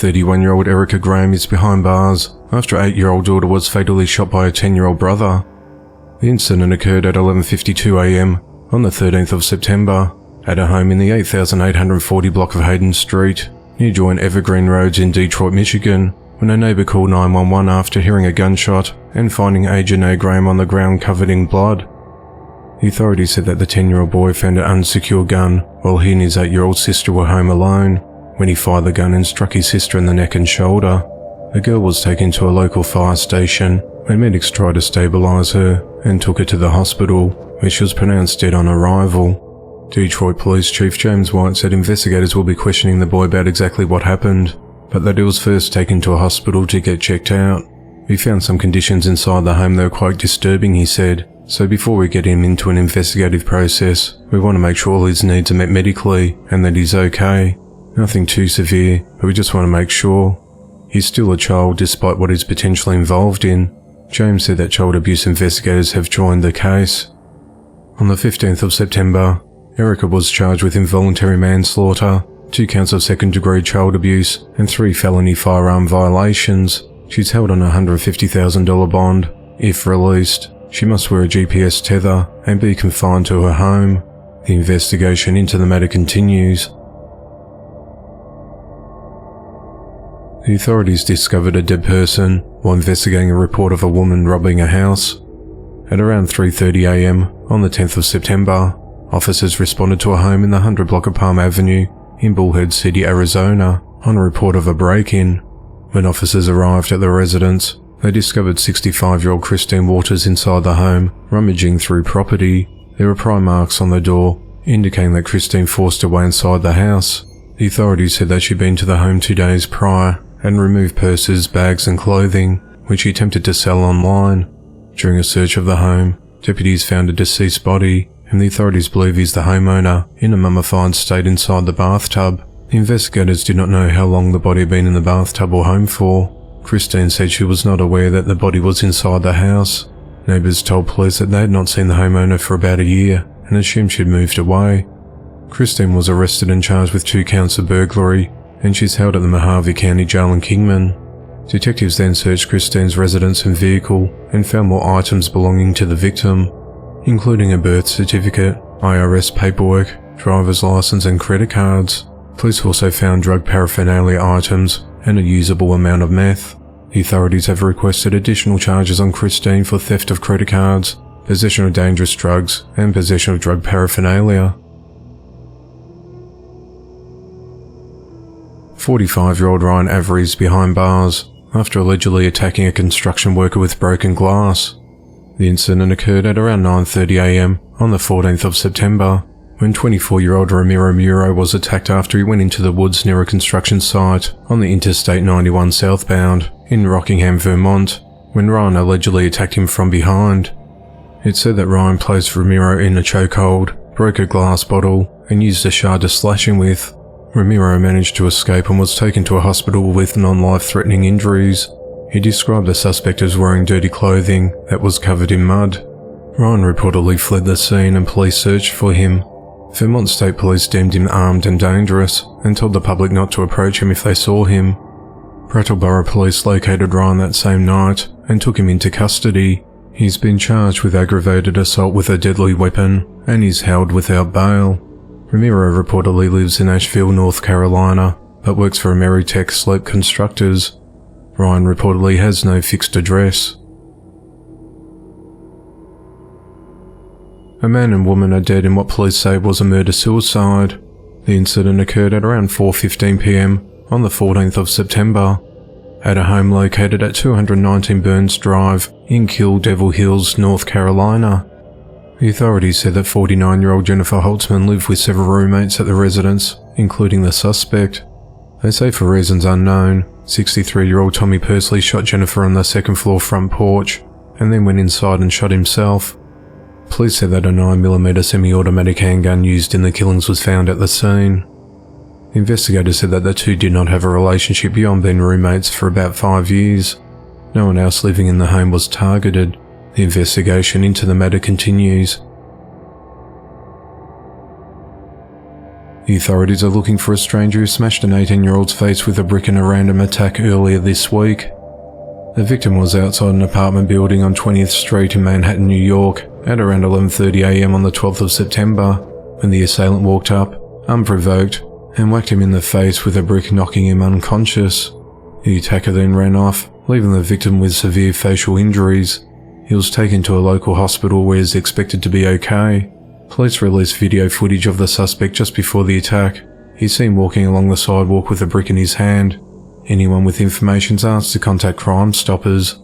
31-year-old Erica Graham is behind bars after her 8-year-old daughter was fatally shot by her 10-year-old brother. The incident occurred at 11:52 a.m. on the 13th of September at a home in the 8840 block of Hayden Street, near Joint Evergreen Roads in Detroit, Michigan, when a neighbour called 911 after hearing a gunshot and finding Janae Graham on the ground covered in blood. The authorities said that the 10-year-old boy found an unsecured gun while he and his 8-year-old sister were home alone when he fired the gun and struck his sister in the neck and shoulder. The girl was taken to a local fire station when medics tried to stabilise her and took her to the hospital, where she was pronounced dead on arrival. Detroit Police Chief James White said investigators will be questioning the boy about exactly what happened, but that he was first taken to a hospital to get checked out. "We found some conditions inside the home that were quite disturbing," he said, "so before we get him into an investigative process, we want to make sure all his needs are met medically and that he's okay. Nothing too severe, but we just want to make sure. He's still a child despite what he's potentially involved in." James said that child abuse investigators have joined the case. On the 15th of September, Erica was charged with involuntary manslaughter, 2 counts of second-degree child abuse, and 3 felony firearm violations. She's held on a $150,000 bond. If released, she must wear a GPS tether and be confined to her home. The investigation into the matter continues. The authorities discovered a dead person while investigating a report of a woman robbing a house. At around 3:30 a.m. on the 10th of September, officers responded to a home in the 100 block of Palm Avenue in Bullhead City, Arizona, on a report of a break-in. When officers arrived at the residence, they discovered 65-year-old Christine Waters inside the home, rummaging through property. There were pry marks on the door, indicating that Christine forced her way inside the house. The authorities said that she'd been to the home 2 days prior and removed purses, bags and clothing, which she attempted to sell online. During a search of the home, deputies found a deceased body, and the authorities believe he's the homeowner in a mummified state inside the bathtub. The investigators did not know how long the body had been in the bathtub or home for. Christine said she was not aware that the body was inside the house. Neighbours told police that they had not seen the homeowner for about a year and assumed she'd moved away. Christine was arrested and charged with 2 counts of burglary, and she's held at the Mojave County Jail in Kingman. Detectives then searched Christine's residence and vehicle and found more items belonging to the victim, including a birth certificate, IRS paperwork, driver's license and credit cards. Police also found drug paraphernalia items and a usable amount of meth. The authorities have requested additional charges on Christine for theft of credit cards, possession of dangerous drugs, and possession of drug paraphernalia. 45-year-old Ryan Avery is behind bars after allegedly attacking a construction worker with broken glass. The incident occurred at around 9:30 a.m. on the 14th of September, when 24-year-old Ramiro Muro was attacked after he went into the woods near a construction site on the Interstate 91 southbound in Rockingham, Vermont, when Ryan allegedly attacked him from behind. It said that Ryan placed Ramiro in a chokehold, broke a glass bottle, and used a shard to slash him with. Ramiro managed to escape and was taken to a hospital with non-life-threatening injuries. He described the suspect as wearing dirty clothing that was covered in mud. Ryan reportedly fled the scene and police searched for him. Vermont State Police deemed him armed and dangerous and told the public not to approach him if they saw him. Brattleboro Police located Ryan that same night and took him into custody. He's been charged with aggravated assault with a deadly weapon and is held without bail. Ramiro reportedly lives in Asheville, North Carolina, but works for Ameritech Slope Constructors. Ryan reportedly has no fixed address. A man and woman are dead in what police say was a murder-suicide. The incident occurred at around 4:15 p.m. on the 14th of September, at a home located at 219 Burns Drive in Kill Devil Hills, North Carolina. The authorities said that 49-year-old Jennifer Holtzman lived with several roommates at the residence, including the suspect. They say for reasons unknown, 63-year-old Tommy Pursley shot Jennifer on the second-floor front porch, and then went inside and shot himself. Police said that a 9mm semi-automatic handgun used in the killings was found at the scene. Investigators said that the two did not have a relationship beyond being roommates for about 5 years. No one else living in the home was targeted. The investigation into the matter continues. The authorities are looking for a stranger who smashed an 18-year-old's face with a brick in a random attack earlier this week. The victim was outside an apartment building on 20th Street in Manhattan, New York, at around 11:30 a.m. on the 12th of September, when the assailant walked up, unprovoked, and whacked him in the face with a brick, knocking him unconscious. The attacker then ran off, leaving the victim with severe facial injuries. He was taken to a local hospital where he is expected to be okay. Police released video footage of the suspect just before the attack. He's seen walking along the sidewalk with a brick in his hand. Anyone with information is asked to contact Crime Stoppers.